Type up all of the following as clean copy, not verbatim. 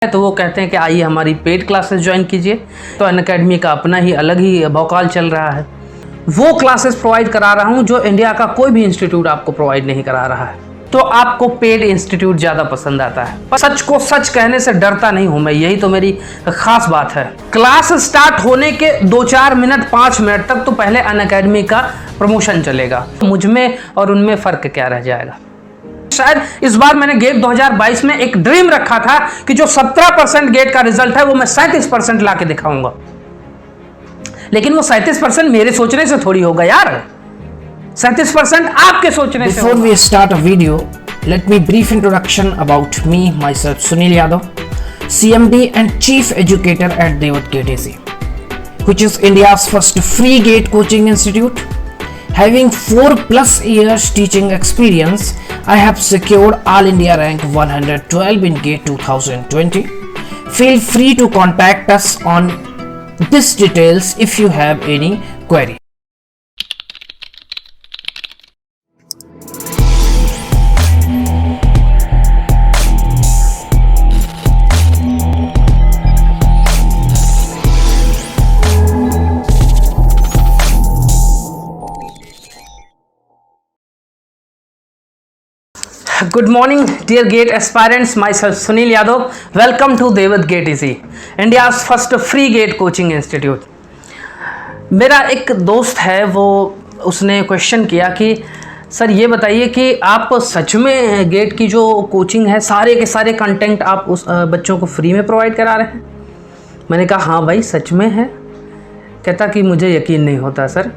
तो वो कहते हैं कि आइए हमारी पेड क्लासेस ज्वाइन कीजिए। तो अनअकैडमी का अपना ही अलग ही भौकाल चल रहा है। वो क्लासेस प्रोवाइड करा रहा हूँ जो इंडिया का कोई भी इंस्टीट्यूट आपको प्रोवाइड नहीं करा रहा है। तो आपको पेड इंस्टीट्यूट ज़्यादा पसंद आता है। पर सच को सच कहने से डरता नहीं हूँ मैं, यही तो मेरी खास बात है। क्लास स्टार्ट होने के 2-4 मिनट 5 मिनट तक तो पहले अनअकैडमी का प्रमोशन चलेगा। मुझ में और उनमें फ़र्क क्या रह जाएगा। शायद इस बार मैंने गेट 2022 में एक ड्रीम रखा था कि जो 17% गेट का रिजल्ट है वो मैं 37% लाके दिखाऊंगा, लेकिन वो 37% मेरे सोचने से थोड़ी होगा यार, 37% आपके सोचने से। Before we start a video, let me brief introduction about me, myself Sunil Yadav, CMD and Chief Educator at Devat Gate AC, which is India's first free gate coaching institute. Having 4+ years teaching experience, I have secured All India rank 112 in GATE 2020. Feel free to contact us on these details if you have any query. Good morning, dear GATE aspirants. Myself Sunil Yadav. Welcome to Devat Gate AC, India's first free gate coaching institute. मेरा एक दोस्त है, वो उसने question किया कि sir ये बताइए कि आप सच में गेट की जो कोचिंग है सारे के सारे कंटेंट आप उस बच्चों को फ्री में प्रोवाइड करा रहे हैं। मैंने कहा हाँ भाई सच में है। कहता कि मुझे यकीन नहीं होता सर।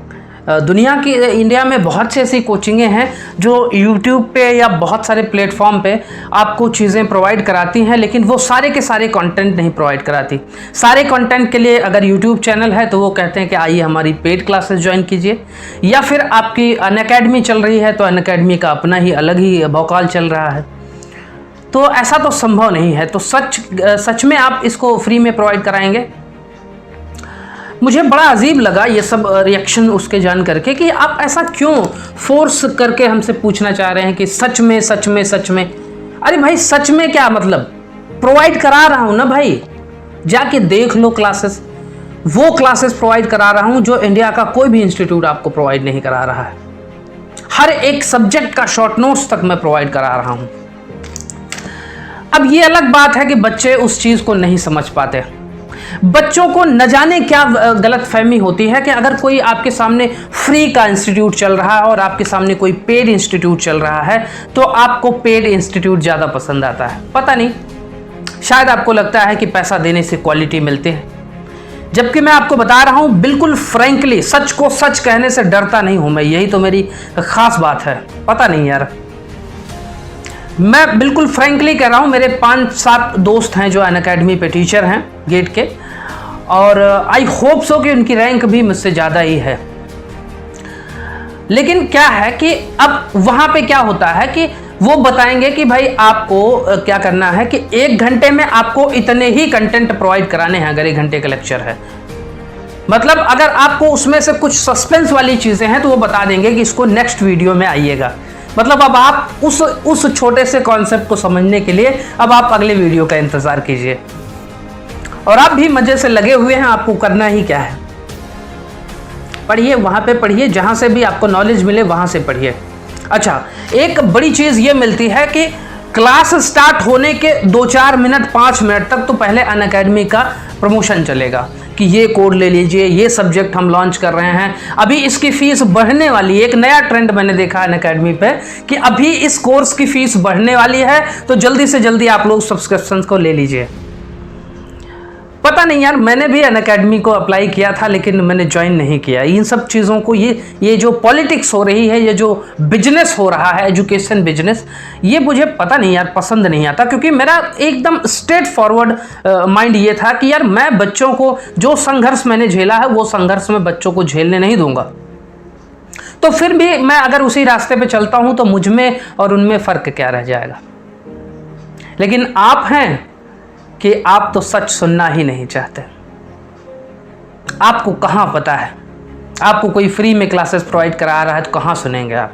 इंडिया में बहुत सी ऐसी कोचिंगें हैं जो YouTube पे या बहुत सारे प्लेटफॉर्म पे आपको चीज़ें प्रोवाइड कराती हैं, लेकिन वो सारे के सारे कंटेंट नहीं प्रोवाइड कराती। सारे कंटेंट के लिए अगर YouTube चैनल है तो वो कहते हैं कि आइए हमारी पेड क्लासेस ज्वाइन कीजिए, या फिर आपकी अनअकैडमी चल रही है तो अनअकैडमी का अपना ही अलग ही भौकाल चल रहा है। तो ऐसा तो संभव नहीं है। तो सच में आप इसको फ्री में प्रोवाइड कराएंगे? मुझे बड़ा अजीब लगा ये सब रिएक्शन उसके जान करके कि आप ऐसा क्यों फोर्स करके हमसे पूछना चाह रहे हैं कि सच में सच में सच में। अरे भाई सच में क्या मतलब, प्रोवाइड करा रहा हूँ ना भाई, जाके देख लो क्लासेस। वो क्लासेस प्रोवाइड करा रहा हूँ जो इंडिया का कोई भी इंस्टीट्यूट आपको प्रोवाइड नहीं करा रहा है। हर एक सब्जेक्ट का शॉर्ट नोट्स तक मैं प्रोवाइड करा रहा हूँ। अब ये अलग बात है कि बच्चे उस चीज़ को नहीं समझ पाते। बच्चों को न जाने क्या गलतफहमी होती है कि अगर कोई आपके सामने फ्री का इंस्टीट्यूट चल रहा है और आपके सामने कोई पेड इंस्टीट्यूट चल रहा है तो आपको पेड इंस्टीट्यूट ज़्यादा पसंद आता है। पता नहीं, शायद आपको लगता है कि पैसा देने से क्वालिटी मिलती है, जबकि मैं आपको बता रहा हूँ बिल्कुल फ्रैंकली, सच को सच कहने से डरता नहीं हूँ मैं, यही तो मेरी खास बात है। पता नहीं यार, मैं बिल्कुल फ्रैंकली कह रहा हूँ। मेरे 5-7 दोस्त हैं जो अनअकैडमी पे टीचर हैं गेट के, और आई होप सो कि उनकी रैंक भी मुझसे ज़्यादा ही है। लेकिन क्या है कि अब वहाँ पे क्या होता है कि वो बताएंगे कि भाई आपको क्या करना है कि 1 घंटे में आपको इतने ही कंटेंट प्रोवाइड कराने हैं। अगर 1 घंटे का लेक्चर है, मतलब अगर आपको उसमें से कुछ सस्पेंस वाली चीज़ें हैं तो वो बता देंगे कि इसको नेक्स्ट वीडियो में आइएगा। मतलब अब आप उस छोटे से कॉन्सेप्ट को समझने के लिए अब आप अगले वीडियो का इंतज़ार कीजिए, और आप भी मज़े से लगे हुए हैं। आपको करना ही क्या है, पढ़िए, वहाँ पे पढ़िए, जहाँ से भी आपको नॉलेज मिले वहाँ से पढ़िए। अच्छा, एक बड़ी चीज़ ये मिलती है कि क्लास स्टार्ट होने के 2-4 मिनट 5 मिनट तक तो पहले अनअकैडमी का प्रमोशन चलेगा कि ये कोड ले लीजिए, ये सब्जेक्ट हम लॉन्च कर रहे हैं, अभी इसकी फ़ीस बढ़ने वाली है। एक नया ट्रेंड मैंने देखा अनअकैडमी पे कि अभी इस कोर्स की फ़ीस बढ़ने वाली है, तो जल्दी से जल्दी आप लोग सब्सक्रिप्शन को ले लीजिए। पता नहीं यार, मैंने भी अनअकैडमी को अप्लाई किया था लेकिन मैंने ज्वाइन नहीं किया। इन सब चीज़ों को, ये जो पॉलिटिक्स हो रही है, ये जो बिजनेस हो रहा है, एजुकेशन बिजनेस, ये मुझे पता नहीं यार पसंद नहीं आता। क्योंकि मेरा एकदम स्ट्रेट फॉरवर्ड माइंड ये था कि यार मैं बच्चों को, जो संघर्ष मैंने झेला है वो संघर्ष में बच्चों को झेलने नहीं दूंगा। तो फिर भी मैं अगर उसी रास्ते पे चलता हूँ तो मुझ में और उनमें फ़र्क क्या रह जाएगा। लेकिन आप हैं कि आप तो सच सुनना ही नहीं चाहते। आपको कहाँ पता है, आपको कोई फ्री में क्लासेस प्रोवाइड करा रहा है तो कहाँ सुनेंगे आप।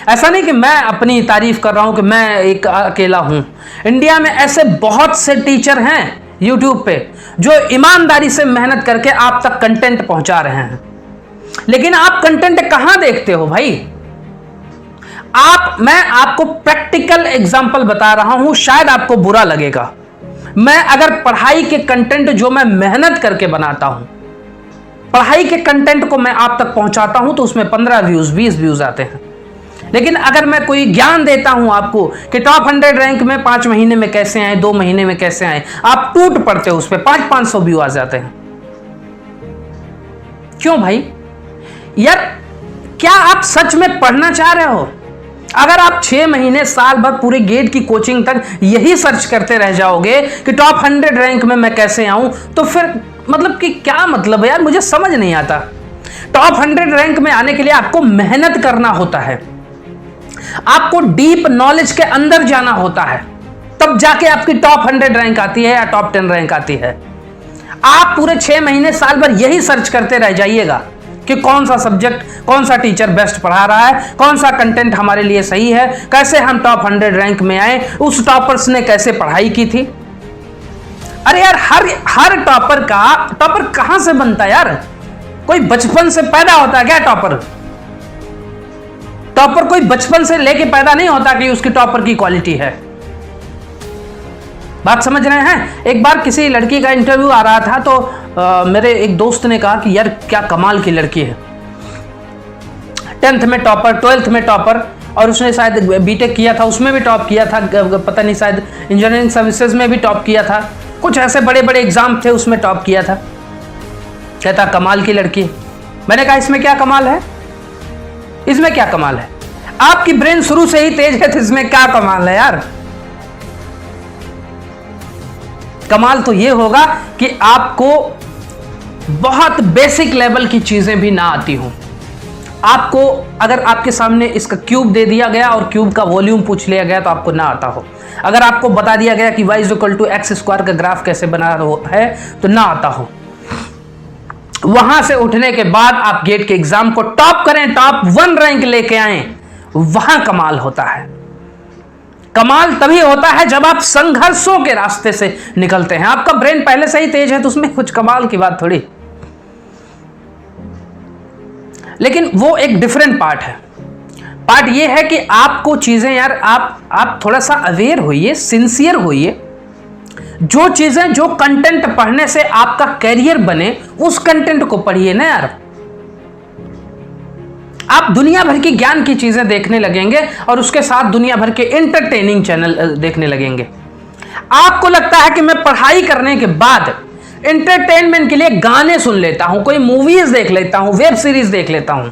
ऐसा नहीं कि मैं अपनी तारीफ कर रहा हूं कि मैं एक अकेला हूं। इंडिया में ऐसे बहुत से टीचर हैं यूट्यूब पे जो ईमानदारी से मेहनत करके आप तक कंटेंट पहुंचा रहे हैं, लेकिन आप कंटेंट कहां देखते हो भाई? मैं आपको प्रैक्टिकल एग्जांपल बता रहा हूं, शायद आपको बुरा लगेगा। मैं अगर पढ़ाई के कंटेंट जो मैं मेहनत करके बनाता हूं, पढ़ाई के कंटेंट को मैं आप तक पहुंचाता हूं, तो उसमें 15 व्यूज 20 व्यूज आते हैं। लेकिन अगर मैं कोई ज्ञान देता हूं आपको कि टॉप 100 रैंक में 5 महीने में कैसे आए, 2 महीने में कैसे आए, आप टूट पड़ते हो, उस पर 500-500 व्यू आ जाते हैं। क्यों भाई? यार क्या आप सच में पढ़ना चाह रहे हो? अगर आप 6 महीने साल भर पूरे गेट की कोचिंग तक यही सर्च करते रह जाओगे कि टॉप 100 रैंक में मैं कैसे आऊं, तो फिर मतलब कि क्या मतलब है यार? मुझे समझ नहीं आता। टॉप 100 रैंक में आने के लिए आपको मेहनत करना होता है, आपको डीप नॉलेज के अंदर जाना होता है, तब जाके आपकी टॉप 100 रैंक आती है या टॉप 10 रैंक आती है। आप पूरे 6 महीने साल भर यही सर्च करते रह जाइएगा कि कौन सा सब्जेक्ट, कौन सा टीचर बेस्ट पढ़ा रहा है, कौन सा कंटेंट हमारे लिए सही है, कैसे हम टॉप 100 रैंक में आए, उस टॉपर्स ने कैसे पढ़ाई की थी। अरे यार हर टॉपर कहां से बनता है यार? कोई बचपन से पैदा होता है क्या टॉपर? टॉपर कोई बचपन से लेके पैदा नहीं होता कि उसकी टॉपर की क्वालिटी है। बात समझ रहे हैं? एक बार किसी लड़की का इंटरव्यू आ रहा था, तो मेरे एक दोस्त ने कहा कि यार क्या कमाल की लड़की है, 10th में टॉपर, 12th में टॉपर, और उसने शायद बीटेक किया था, उसमें भी टॉप किया था, पता नहीं शायद इंजीनियरिंग सर्विसेज में भी टॉप किया था, कुछ ऐसे बड़े बड़े एग्जाम थे उसमें टॉप किया था। कहता कमाल की लड़की। मैंने कहा इसमें क्या कमाल है? इसमें क्या कमाल है? आपकी ब्रेन शुरू से ही तेज है, तो इसमें क्या कमाल है यार? कमाल तो यह होगा कि आपको बहुत बेसिक लेवल की चीजें भी ना आती हो। आपको अगर आपके सामने इसका क्यूब दे दिया गया और क्यूब का वॉल्यूम पूछ लिया गया तो आपको ना आता हो। अगर आपको बता दिया गया कि y = x² का ग्राफ कैसे बना है तो ना आता हो। वहां से उठने के बाद आप गेट के एग्जाम को टॉप करें, टॉप 1 रैंक लेके आए, वहां कमाल होता है। कमाल तभी होता है जब आप संघर्षों के रास्ते से निकलते हैं। आपका ब्रेन पहले से ही तेज है तो उसमें कुछ कमाल की बात थोड़ी। लेकिन वो एक डिफरेंट पार्ट है। पार्ट ये है कि आपको चीजें यार आप थोड़ा सा अवेयर होइए, सिंसियर होइए। जो चीजें, जो कंटेंट पढ़ने से आपका कैरियर बने, उस कंटेंट को पढ़िए ना यार। आप दुनिया भर की ज्ञान की चीजें देखने लगेंगे और उसके साथ दुनिया भर के एंटरटेनिंग चैनल देखने लगेंगे। आपको लगता है कि मैं पढ़ाई करने के बाद एंटरटेनमेंट के लिए गाने सुन लेता हूं, कोई मूवीज देख लेता हूं, वेब सीरीज देख लेता हूं।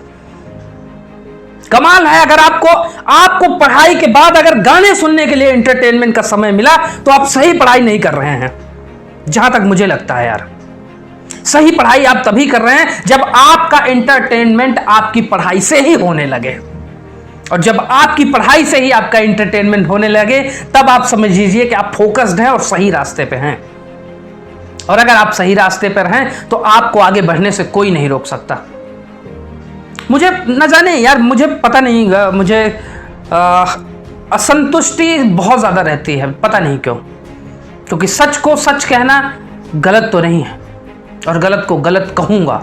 कमाल है। अगर आपको पढ़ाई के बाद अगर गाने सुनने के लिए एंटरटेनमेंट का समय मिला तो आप सही पढ़ाई नहीं कर रहे हैं, जहां तक मुझे लगता है यार। सही पढ़ाई आप तभी कर रहे हैं जब आपका एंटरटेनमेंट आपकी पढ़ाई से ही होने लगे, और जब आपकी पढ़ाई से ही आपका एंटरटेनमेंट होने लगे तब आप समझ लीजिए कि आप फोकस्ड हैं और सही रास्ते पे हैं। और अगर आप सही रास्ते पर हैं तो आपको आगे बढ़ने से कोई नहीं रोक सकता। मुझे न जाने यार, मुझे पता नहीं, मुझे असंतुष्टि बहुत ज्यादा रहती है, पता नहीं क्यों। क्योंकि सच को सच कहना गलत तो नहीं है और गलत को गलत कहूंगा,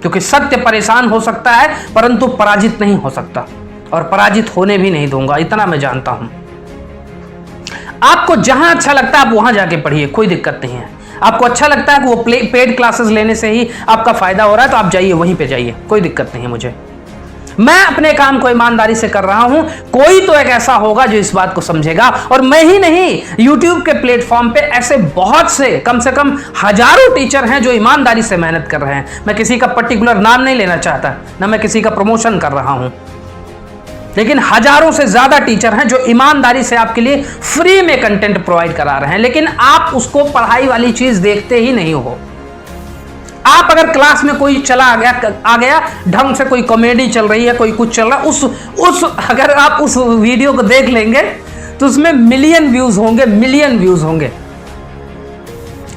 क्योंकि सत्य परेशान हो सकता है परंतु पराजित नहीं हो सकता, और पराजित होने भी नहीं दूंगा, इतना मैं जानता हूं। आपको जहां अच्छा लगता है आप वहां जाके पढ़िए, कोई दिक्कत नहीं है। आपको अच्छा लगता है कि वो पेड क्लासेस लेने से ही आपका फायदा हो रहा है तो आप जाइए, वहीं पे जाइए, कोई दिक्कत नहीं है मुझे। मैं अपने काम को ईमानदारी से कर रहा हूं, कोई तो एक ऐसा होगा जो इस बात को समझेगा। और मैं ही नहीं, YouTube के प्लेटफॉर्म पे ऐसे बहुत से, कम से कम हजारों टीचर हैं जो ईमानदारी से मेहनत कर रहे हैं। मैं किसी का पर्टिकुलर नाम नहीं लेना चाहता, ना मैं किसी का प्रमोशन कर रहा हूं, लेकिन हजारों से ज्यादा टीचर हैं जो ईमानदारी से आपके लिए फ्री में कंटेंट प्रोवाइड करा रहे हैं। लेकिन आप उसको पढ़ाई वाली चीज देखते ही नहीं हो। आप अगर क्लास में कोई आ गया ढंग से, कोई कॉमेडी चल रही है, कोई कुछ चल रहा, अगर आप उस वीडियो को देख लेंगे तो उसमें मिलियन व्यूज होंगे, मिलियन व्यूज होंगे।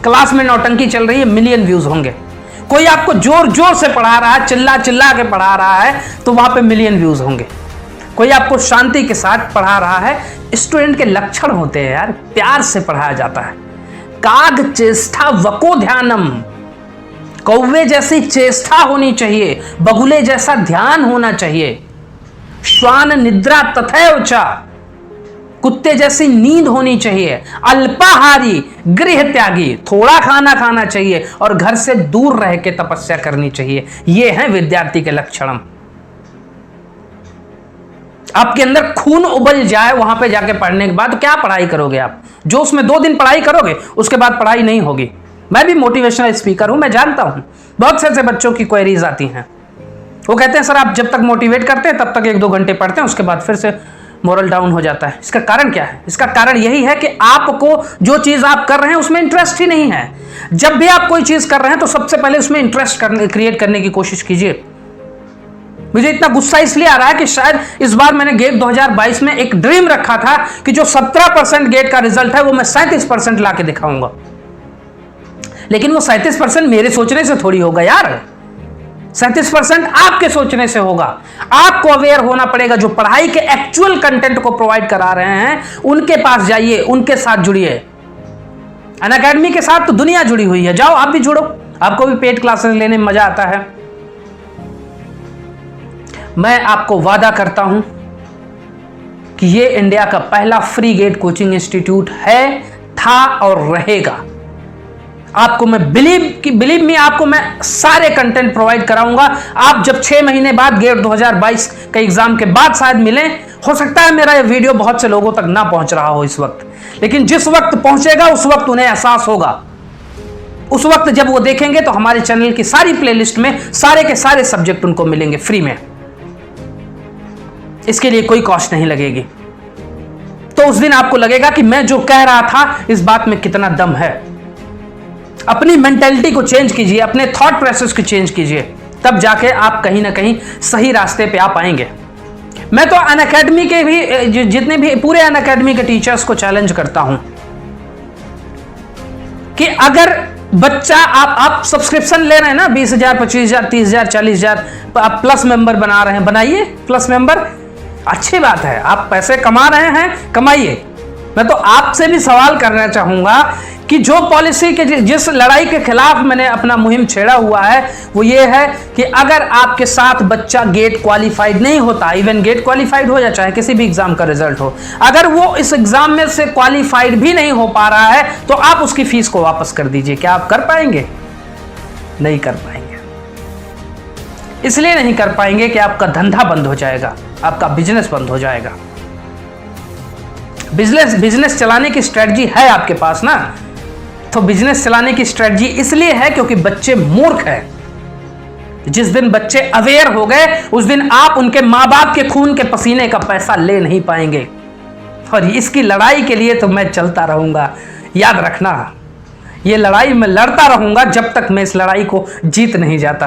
क्लास में नौटंकी चल रही है, मिलियन व्यूज होंगे। कोई आपको जोर जोर से पढ़ा रहा है, चिल्ला चिल्ला के पढ़ा रहा है, तो वहां पे मिलियन व्यूज होंगे। कोई आपको शांति के साथ पढ़ा रहा है। स्टूडेंट के लक्षण होते हैं यार, प्यार से पढ़ाया जाता है। काग चेष्टा वको ध्यानम, कौवे जैसी चेष्टा होनी चाहिए, बगुले जैसा ध्यान होना चाहिए। श्वान निद्रा तथैव च, कुत्ते जैसी नींद होनी चाहिए। अल्पाहारी गृह त्यागी, थोड़ा खाना खाना चाहिए और घर से दूर रह के तपस्या करनी चाहिए। ये हैं विद्यार्थी के लक्षण। आपके अंदर खून उबल जाए वहां पे जाके पढ़ने के बाद, तो क्या पढ़ाई करोगे आप? जो उसमें 2 दिन पढ़ाई करोगे उसके बाद पढ़ाई नहीं होगी। मैं भी मोटिवेशनल स्पीकर हूं, मैं जानता हूं बहुत से ऐसे बच्चों की क्वेरीज आती हैं। वो कहते हैं सर आप जब तक मोटिवेट करते हैं तब तक 1-2 घंटे पढ़ते हैं, उसके बाद फिर से मोरल डाउन हो जाता है। इसका कारण क्या है? इसका कारण यही है कि आपको जो चीज आप कर रहे हैं उसमें इंटरेस्ट ही नहीं है। जब भी आप कोई चीज कर रहे हैं तो सबसे पहले उसमें इंटरेस्ट क्रिएट करने की कोशिश कीजिए। मुझे इतना गुस्सा इसलिए आ रहा है कि शायद इस बार मैंने गेट 2022 में एक ड्रीम रखा था कि जो 17% गेट का रिजल्ट है वो मैं 37% ला के दिखाऊंगा। लेकिन वो 37% मेरे सोचने से थोड़ी होगा यार, 37% आपके सोचने से होगा। आपको अवेयर होना पड़ेगा। जो पढ़ाई के एक्चुअल कंटेंट को प्रोवाइड करा रहे हैं उनके पास जाइए, उनके साथ जुड़िए। अनअकैडमी के साथ तो दुनिया जुड़ी हुई है, जाओ आप भी जुड़ो, आपको भी पेड क्लासेस लेने में मजा आता है। मैं आपको वादा करता हूं कि ये इंडिया का पहला फ्री गेट कोचिंग इंस्टीट्यूट है, था और रहेगा। आपको मैं बिलीव मी, आपको मैं सारे कंटेंट प्रोवाइड कराऊंगा। आप जब 6 महीने बाद गेट 2022 के एग्जाम के बाद शायद मिलें, हो सकता है मेरा ये वीडियो बहुत से लोगों तक ना पहुंच रहा हो इस वक्त, लेकिन जिस वक्त पहुंचेगा उस वक्त उन्हें एहसास होगा। उस वक्त जब वो देखेंगे तो हमारे चैनल की सारी प्लेलिस्ट में सारे के सारे सब्जेक्ट उनको मिलेंगे फ्री में। इसके लिए कोई कॉस्ट नहीं लगेगी। तो उस दिन आपको लगेगा कि मैं जो कह रहा था इस बात में कितना दम है। अपनी मेंटेलिटी को चेंज कीजिए, अपने थॉट प्रोसेस को चेंज कीजिए, तब जाके आप कहीं ना कहीं सही रास्ते पे आ पाएंगे। मैं तो अनअकैडमी के भी जितने भी पूरे अनअकैडमी के टीचर्स को चैलेंज करता हूं कि अगर बच्चा आप सब्सक्रिप्शन ले रहे हैं ना, 20,000, 25,000, 30,000, 40,000, आप प्लस मेंबर बना रहे हैं, बनाइए प्लस मेंबर, अच्छी बात है। आप पैसे कमा रहे हैं, कमाइए। मैं तो आपसे भी सवाल करना चाहूंगा कि जो पॉलिसी के जिस लड़ाई के खिलाफ मैंने अपना मुहिम छेड़ा हुआ है वो ये है कि अगर आपके साथ बच्चा गेट क्वालिफाइड नहीं होता, इवन गेट क्वालिफाइड हो या चाहे किसी भी एग्जाम का रिजल्ट हो, अगर वो इस एग्जाम में से क्वालिफाइड भी नहीं हो पा रहा है तो आप उसकी फीस को वापस कर दीजिए। क्या आप कर पाएंगे? नहीं कर पाएंगे। इसलिए नहीं कर पाएंगे कि आपका धंधा बंद हो जाएगा, आपका बिजनेस बंद हो जाएगा। बिजनेस चलाने की स्ट्रेटजी है आपके पास ना, तो बिजनेस चलाने की स्ट्रेटजी इसलिए है क्योंकि बच्चे मूर्ख हैं। जिस दिन बच्चे अवेयर हो गए उस दिन आप उनके मां बाप के खून के पसीने का पैसा ले नहीं पाएंगे। और इसकी लड़ाई के लिए तो मैं चलता रहूंगा। याद रखना, ये लड़ाई मैं लड़ता रहूंगा जब तक मैं इस लड़ाई को जीत नहीं जाता।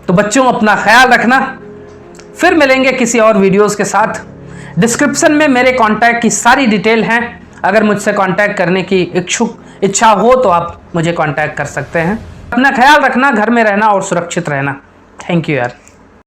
तो बच्चों अपना ख्याल रखना। फिर मिलेंगे किसी और वीडियोस के साथ। डिस्क्रिप्शन में मेरे कांटेक्ट की सारी डिटेल हैं। अगर मुझसे कांटेक्ट करने की इच्छा हो तो आप मुझे कांटेक्ट कर सकते हैं। अपना ख्याल रखना, घर में रहना और सुरक्षित रहना। थैंक यू यार।